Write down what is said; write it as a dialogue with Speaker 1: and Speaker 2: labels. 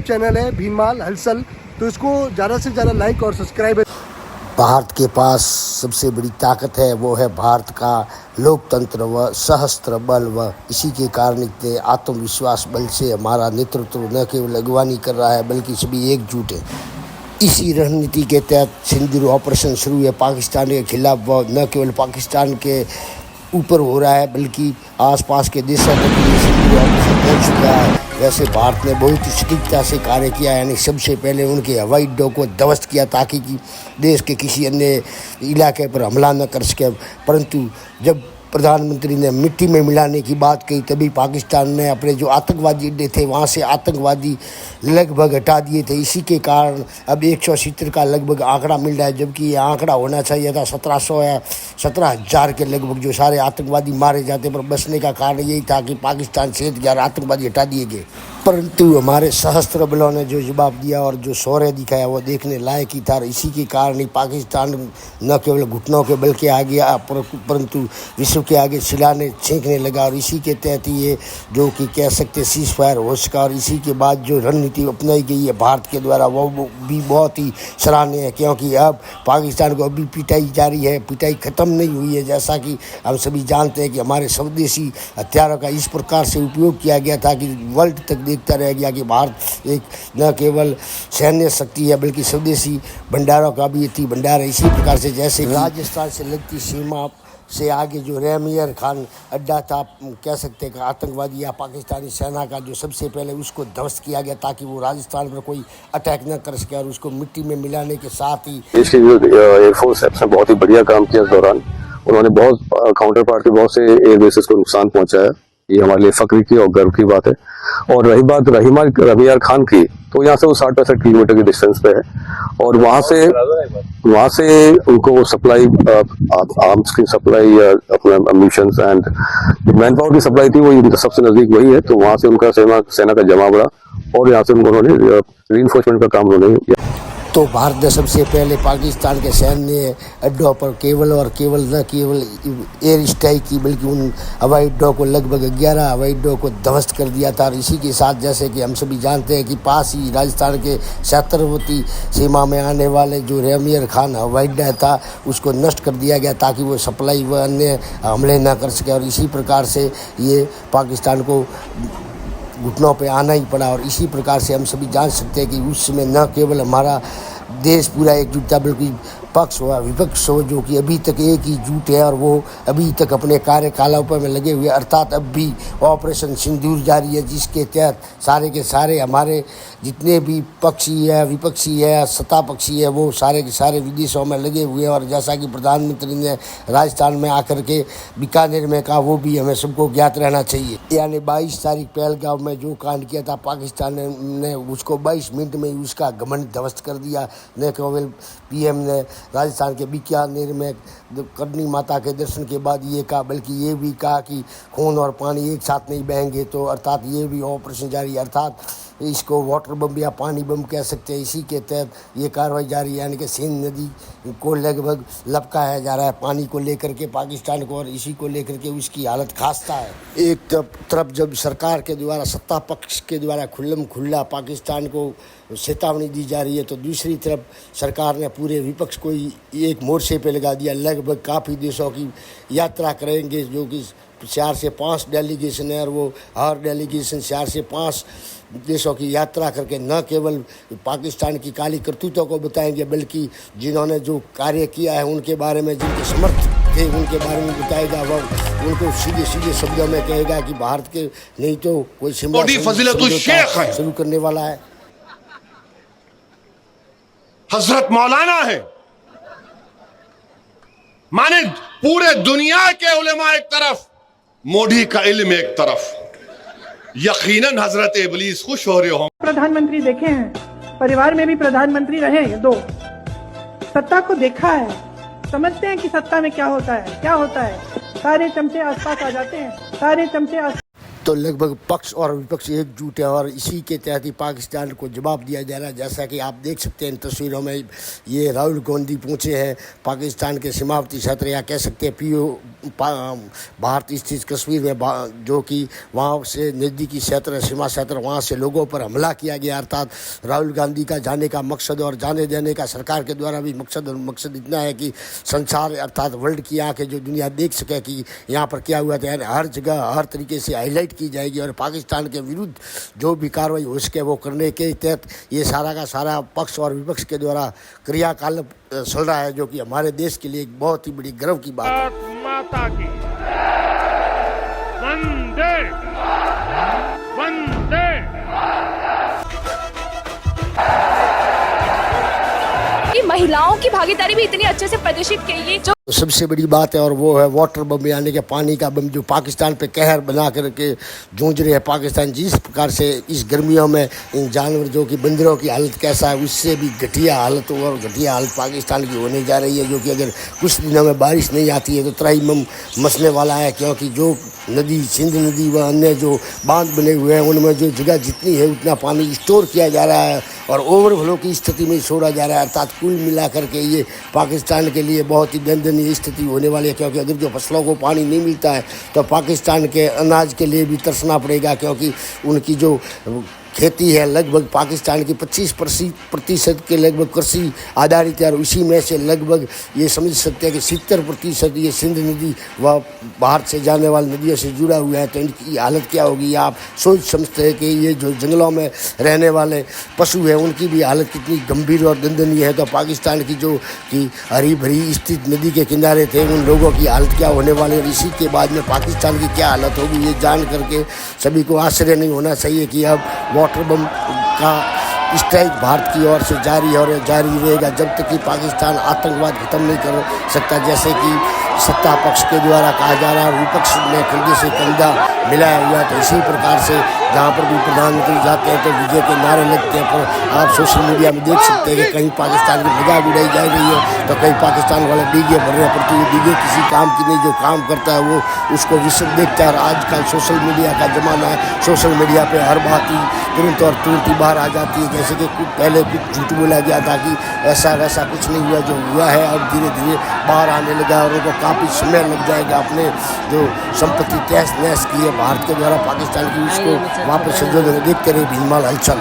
Speaker 1: YouTube channel है भीमाल हलचल, तो इसको ज़्यादा से ज़्यादा लाइक और सब्सक्राइब।
Speaker 2: भारत के पास सबसे बड़ी ताकत है, वो है भारत का लोकतंत्र व सहस्त्र बल, व इसी के कारण इतने आत्मविश्वास बल से हमारा नेतृत्व न केवल अगवानी कर रहा है बल्कि सभी एकजुट है। इसी रणनीति के तहत सिंदूर ऑपरेशन शुरू है पाकिस्तान के खिलाफ, व न केवल पाकिस्तान के ऊपर हो रहा है बल्कि आसपास के देशों में भी सिंदूर ऑपरेशन पहुंच चुका है। वैसे भारत ने बहुत ही सटीकता से कार्य किया, यानी सबसे पहले उनके हवाई अड्डों को ध्वस्त किया ताकि कि देश के किसी अन्य इलाके पर हमला न कर सके। परंतु जब प्रधानमंत्री ने मिट्टी में मिलाने की बात कही तभी पाकिस्तान ने अपने जो आतंकवादी अड्डे थे वहाँ से आतंकवादी लगभग हटा दिए थे। इसी के कारण अब 170 का लगभग आंकड़ा मिल रहा है, जबकि ये आंकड़ा होना चाहिए था 1700 या 17,000 के लगभग जो सारे आतंकवादी मारे जाते। पर बचने का कारण यही था कि पाकिस्तान से 11 आतंकवादी हटा दिए गए। परंतु हमारे सशस्त्र बलों ने जो जवाब दिया और जो शौर्य दिखाया वो देखने लायक ही था। इसी के कारण ही पाकिस्तान न केवल घुटनों के बल के आ गया परंतु विश्व के आगे सिलाने छींकने लगा। और इसी के तहत ये जो कि कह सकते सीज फायर हो सका। और इसी के बाद जो रणनीति अपनाई गई है भारत के द्वारा वो भी बहुत ही सराहनीय है, क्योंकि अब पाकिस्तान को अभी पिटाई जारी है, पिटाई ख़त्म नहीं हुई है। जैसा कि हम सभी जानते हैं कि हमारे स्वदेशी हथियारों का इस प्रकार से उपयोग किया गया था कि वर्ल्ड तक देखता रह गया कि भारत एक न केवल सैन्य शक्ति है बल्कि स्वदेशी भंडारों का भी इतनी भंडार है। इसी प्रकार से जैसे राजस्थान से लगती सीमा से आगे जो रहमियर खान अड्डा था, कह सकते हैं कि आतंकवादी या पाकिस्तानी सेना का, जो सबसे पहले उसको ध्वस्त किया गया ताकि वो राजस्थान पर कोई अटैक न कर सके। और उसको मिट्टी में मिलाने के साथ ही
Speaker 3: देश की जो एयरफोर्स है उसने बहुत ही बढ़िया काम किया। इस दौरान उन्होंने बहुत काउंटर पार्ट के बहुत से एयर बेसेस को नुकसान पहुंचाया। ये हमारे लिए फक्र की और गर्व की बात है। और रही बात रहमियार खान की, तो यहाँ से वो 60-65 किलोमीटर की डिस्टेंस पे है और वहाँ से उनको सप्लाई आर्म्स की सप्लाई या अपना एम्यूनिशंस एंड मैन पावर की सप्लाई थी, वो उनका सबसे नजदीक वही है। तो वहाँ से उनका सेना का जमा बढ़ा और यहाँ से उन्होंने रीइंफोर्समेंट का काम उन्होंने किया।
Speaker 2: तो भारत ने सबसे पहले पाकिस्तान के सैन्य अड्डों पर केवल न केवल एयर स्ट्राइक की बल्कि उन हवाई अड्डों को लगभग 11 हवाई अड्डों को ध्वस्त कर दिया था। और इसी के साथ जैसे कि हम सभी जानते हैं कि पास ही राजस्थान के सैतरवती सीमा में आने वाले जो रहमियर खान हवाई अड्डा था उसको नष्ट कर दिया गया ताकि वो सप्लाई व अन्य हमले न कर सके। और इसी प्रकार से ये पाकिस्तान को घुटनों पे आना ही पड़ा। और इसी प्रकार से हम सभी जान सकते हैं कि उस समय न केवल हमारा देश पूरा एकजुट था बल्कि पक्ष हुआ विपक्ष हो जो कि अभी तक एक ही जुट है और वो अभी तक अपने कार्यकलापों में लगे हुए। अर्थात अब भी ऑपरेशन सिंदूर जारी है, जिसके तहत सारे के सारे हमारे जितने भी पक्षी है, विपक्षी है, सत्ता पक्षी है, वो सारे के सारे विदेशों में लगे हुए हैं। और जैसा कि प्रधानमंत्री ने राजस्थान में आकर के बीकानेर में कहा, वो भी हमें सबको ज्ञात रहना चाहिए। यानी 22 तारीख पहलगाम में जो कांड किया था पाकिस्तान ने उसको 22 मिनट में उसका घमंड ध्वस्त कर दिया। न केवल पीएम ने राजस्थान के बीकानेर में करनी माता के दर्शन के बाद ये कहा, बल्कि ये भी कहा कि खून और पानी एक साथ नहीं बहेंगे। तो अर्थात ये भी ऑपरेशन जारी, अर्थात इसको वाटर बम या पानी बम कह सकते हैं। इसी के तहत ये कार्रवाई जारी, यानी कि सिंध नदी को लगभग लपकाया जा रहा है पानी को लेकर के पाकिस्तान को, और इसी को लेकर के उसकी हालत खास्ता है। एक तरफ जब सरकार के द्वारा, सत्ता पक्ष के द्वारा खुल्लम खुल्ला पाकिस्तान को चेतावनी दी जा रही है, तो दूसरी तरफ सरकार ने पूरे विपक्ष को एक मोर्चे पे लगा दिया। लगभग काफ़ी देशों की यात्रा करेंगे, जो कि 4 से 5 डेलीगेशन है, और वो हर डेलीगेशन 4 से 5 देशों की यात्रा करके न केवल पाकिस्तान की काली करतूतों को बताएंगे बल्कि जिन्होंने जो कार्य किया है उनके बारे में, जिनके समर्थ थे उनके बारे में बताएगा। वह उनको सीधे सीधे शब्दों में कहेगा कि भारत के नहीं तो कोई शिमला शुरू करने वाला है।
Speaker 4: हजरत मौलाना है, माने पूरे दुनिया के उलेमा एक तरफ, मोदी का इल्म एक तरफ, यकीनन हजरत इब्लीस खुश हो रहे हो।
Speaker 5: प्रधानमंत्री देखे हैं, परिवार में भी प्रधानमंत्री रहे, 2 सत्ता को देखा है, समझते हैं कि सत्ता में क्या होता है। सारे चमचे आसपास आ जाते हैं, सारे चमचे
Speaker 2: तो लगभग पक्ष और विपक्ष एकजुट है और इसी के तहत ही पाकिस्तान को जवाब दिया जा रहा है। जैसा कि आप देख सकते हैं इन तस्वीरों में, ये राहुल गांधी पहुंचे हैं पाकिस्तान के सीमावर्ती क्षेत्र या कह सकते हैं भारत स्थित कश्मीर में, जो कि वहाँ से नज़दीकी क्षेत्र सीमा क्षेत्र, वहाँ से लोगों पर हमला किया गया। अर्थात राहुल गांधी का जाने का मकसद और जाने देने का सरकार के द्वारा भी मकसद इतना है कि संसार अर्थात वर्ल्ड की आँखें जो दुनिया देख सके कि यहाँ पर क्या हुआ था। हर जगह हर तरीके से हाईलाइट की जाएगी और पाकिस्तान के विरुद्ध जो भी कार्रवाई हो सके वो करने के तहत ये सारा का सारा पक्ष और विपक्ष के द्वारा क्रियाकलाप चल रहा है, जो कि हमारे देश के लिए एक बहुत ही बड़ी गर्व की बात है।
Speaker 6: माता की वंदे वंदे।
Speaker 7: कि महिलाओं की भागीदारी भी इतनी अच्छे से प्रदर्शित की गई। जो
Speaker 2: सबसे बड़ी बात है और वो है वाटर बम, यानी कि पानी का बम, जो पाकिस्तान पे कहर बना करके जूझ रहे हैं पाकिस्तान। जिस प्रकार से इस गर्मियों में इन जानवर जो कि बंदरों की हालत कैसा है, उससे भी घटिया हालत और घटिया हालत पाकिस्तान की होने जा रही है, जो कि अगर कुछ दिनों में बारिश नहीं आती है तो त्राहिमाम मचने वाला है। क्योंकि जो नदी, सिंध नदी व अन्य जो बांध बने हुए हैं उनमें जो जगह जितनी है उतना पानी स्टोर किया जा रहा है और ओवरफ्लो की स्थिति में छोड़ा जा रहा है। अर्थात कुल मिला करके ये पाकिस्तान के लिए बहुत ही दयनीय स्थिति होने वाली है। क्योंकि अगर जो फसलों को पानी नहीं मिलता है तो पाकिस्तान के अनाज के लिए भी तरसना पड़ेगा, क्योंकि उनकी जो खेती है लगभग पाकिस्तान की 25% के लगभग कृषि आधारित है और उसी में से लगभग ये समझ सकते हैं कि 70% ये सिंध नदी व बाहर से जाने वाली नदियों से जुड़ा हुआ है। तो इनकी हालत क्या होगी आप सोच समझते हैं कि ये जो जंगलों में रहने वाले पशु हैं उनकी भी हालत कितनी गंभीर और दयनीय है। तो पाकिस्तान की जो कि हरी भरी स्थित नदी के किनारे थे उन लोगों की हालत क्या होने वाली है और इसी के बाद में पाकिस्तान की क्या हालत होगी, ये जान करके सभी को आश्चर्य नहीं होना चाहिए कि अब वाटर बम का स्ट्राइक भारत की ओर से जारी है और जारी रहेगा जब तक कि पाकिस्तान आतंकवाद खत्म नहीं कर सकता, जैसे कि सत्ता पक्ष के द्वारा कहा जा रहा है। विपक्ष में कंधे से कंधा मिलाया हुआ है। तो इसी प्रकार से जहाँ पर भी प्रधानमंत्री जाते हैं तो विजय के नारे लगते हैं, पर आप सोशल मीडिया में देख सकते हैं कि कहीं पाकिस्तान की मजाक उड़ाई जा रही है तो कहीं पाकिस्तान वाले डीगे भर रहे हैं, परंतु ये डीगे किसी काम की नहीं। जो काम करता है वो उसको विश्व देखता है और आजकल सोशल मीडिया का ज़माना है। सोशल मीडिया पर हर बात ही तुरंत ही बाहर आ जाती है। जैसे कि पहले कुछ झूठ बोला गया था कि ऐसा वैसा कुछ नहीं हुआ, जो हुआ है अब धीरे धीरे बाहर आने लगा और उनको काफ़ी समय लग जाएगा अपने जो संपत्ति तहस नहस की है भारत के द्वारा पाकिस्तान की, उसको वापस संजोने। देखते रहे भीनमाल हलचल।